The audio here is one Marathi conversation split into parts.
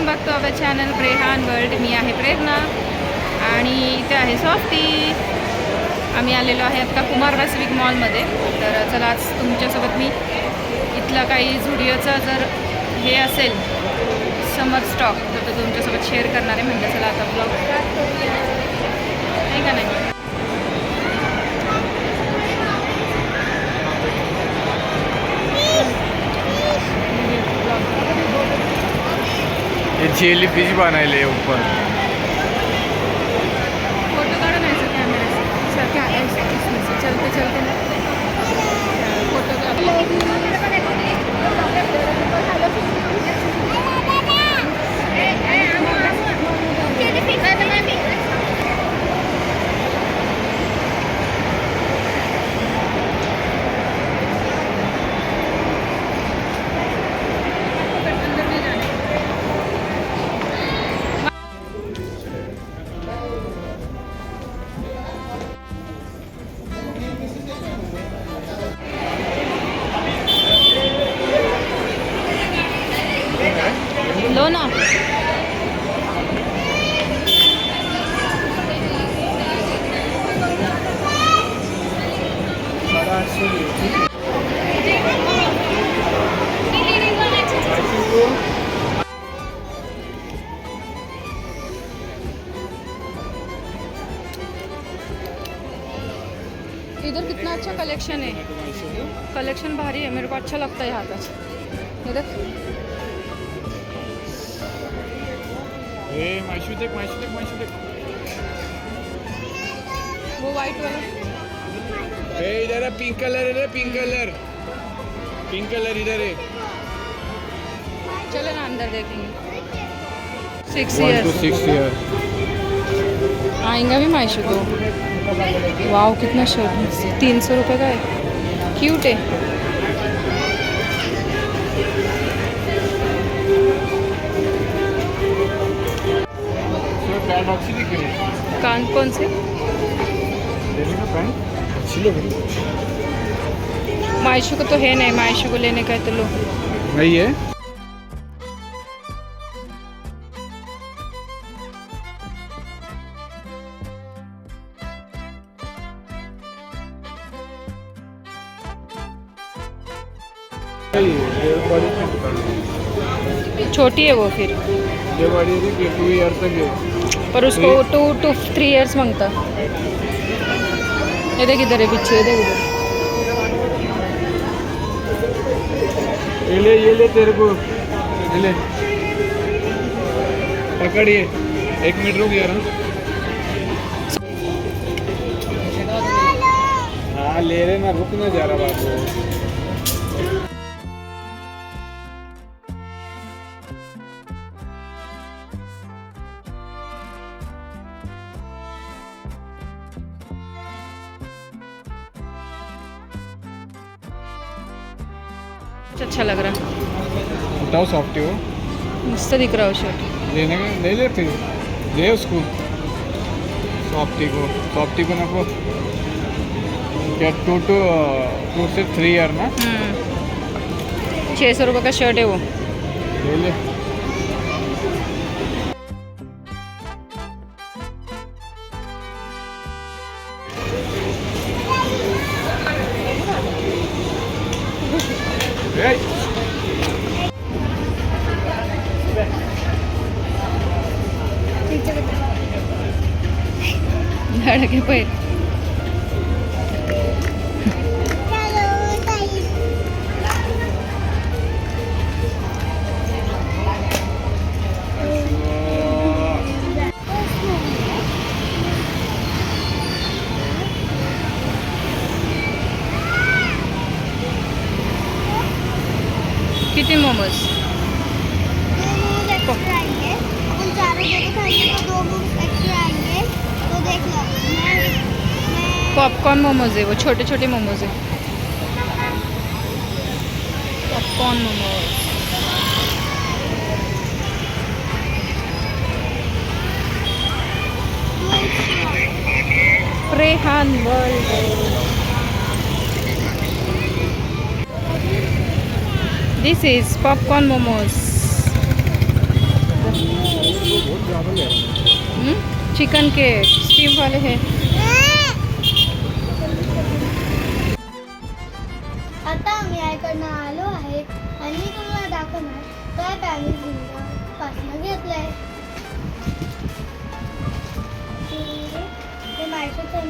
बघतो आपलं चॅनल प्रेहान वर्ल्ड. मी आहे प्रेरणा आणि इथे आहे सॉफ्टी. आम्ही आलेलो आहे आता कुमार पॅसिफिक मॉलमध्ये. तर चला आज तुमच्यासोबत मी इथला काही झुडिओचा जर हे असेल समर स्टॉक तर तो तुमच्यासोबत शेअर करणार आहे. म्हणजे चला आता ब्लॉग स्टार्ट करूया, नाही का नाही. ये जेली फिश बनाइले ऊपर. फोटो काढून यायचं कॅमेरा चलते चलते ना फोटो लो ना. इधर कितना अच्छा कलेक्शन है. कलेक्शन भारी है, मेरे को अच्छा लगता है यहाँ का. इधर ए माशू देख. वो वाइट वाला. ए इधर है पिंक कलर है, पिंक कलर इधर है. चलो ना अंदर देखेंगे. 6 1 to years 6 year. आएगा भी मायशू को. वाव कितना शर्ट. 300 रुपये का है. क्यूट है. पैंट अच्छी दिख रही है. कान कौन से. पैंट अच्छी लग रही है. मायशू को तो है नहीं, मायशू को लेने का है तो लो. नहीं है. छोटी है वो फिर. ये बड़ी थी 2 ईयर तक है. पर उसको 2 to 3 years मांगता. ये देख इधर है पीछे. ये देख इधर. ये ले तेरे को. ये ले पकड़िए. 1 मिनट रुक यार. हाँ ले रहे ना, रुक ना जा रहा बाबू. अच्छा लग रहा. उठाओ सॉफ्टी हो. मस्त दिख रहा है शर्ट. लेने का ले ले फिर. दे उसको सॉफ्टी को नको क्या. 2 से 3 ईयर ना. 600 रुपये का शर्ट है वो. ले ले. धडके पैर. किती मोमोज. पॉपकॉर्न मोमोज है वो. छोटे छोटे मोमोज है. Popcorn momos. Prehan world. This is popcorn momos. Chicken के स्टीम वाले है. आता आम्ही याकडनं आलो आहे आणि मी तुम्हाला दाखवणार काय पॅमिली पासून घेतलंय. ते मायशोचं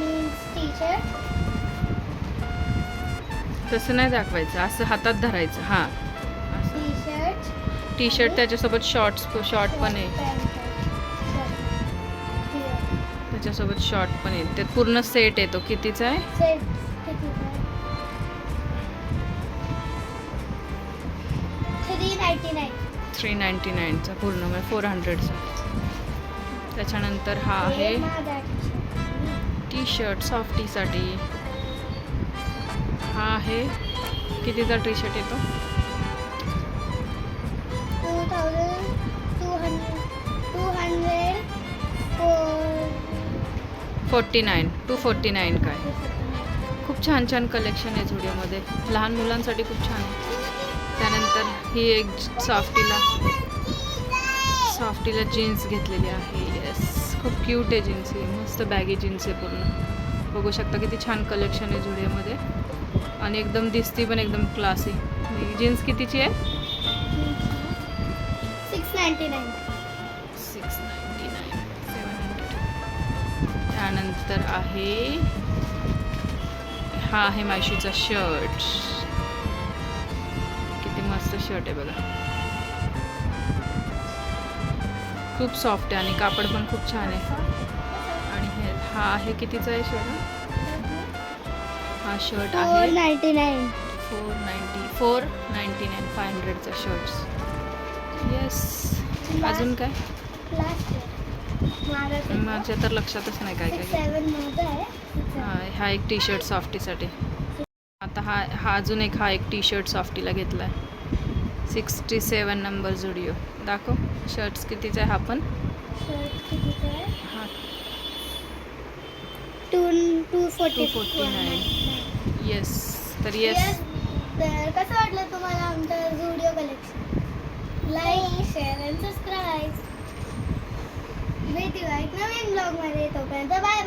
टी शर्ट. तसं नाही दाखवायचं, असं हातात धरायचं. हां, टी शर्ट टी शर्ट त्याच्यासोबत शॉर्ट पण आहे. त्याच्यासोबत शॉर्ट पण आहे. त्यात पूर्ण सेट येतो. कितीचा आहे? सेट कितीचा आहे? 399 चा पूर्ण, म्हणजे 400चा. त्याच्यानंतर हा आहे टी शर्ट सॉफ्टीसाठी. हा आहे कितीचा टी शर्ट येतो? 249 काय. खूप छान छान कलेक्शन आहे झुडिओमध्ये. लहान मुलांसाठी खूप छान आहे. त्यानंतर ही एक सॉफ्टीला जीन्स घेतलेली आहे. येस, खूप क्यूट आहे जीन्स ही. मस्त बॅगी जीन्स आहे पूर्ण. बघू शकता किती छान कलेक्शन आहे झुडिओमध्ये. आणि एकदम दिसती पण एकदम क्लासी. जीन्स कितीची आहे? 699. 699, 700. त्यानंतर आहे हा आहे मायशीचा शर्ट. किती मस्त शर्ट आहे बघा. खूप सॉफ्ट आहे आणि कापड पण खूप छान आहे. आणि हा आहे कितीचा आहे शर्ट? हा शर्ट आहे 499. 499 500चा शर्ट्स. येस. अजून काय? माझ्या तर लक्षातच नाही काय काय. हा एक टी शर्ट सॉफ्टीसाठी. आता हा अजून एक टी शर्ट सॉफ्टीला घेतला आहे. 67 नंबर झुडिओ. दाखव शर्ट्स कितीचा आहे हा पण? हा 249. येस. तर येस, तर कसं वाटलं तुम्हाला आमचं झुडिओ कलेक्शन? लाईक, शेअर आणि सबस्क्राईब. भेटूया एक नवीन ब्लॉगमध्ये. तोपर्यंत बाय.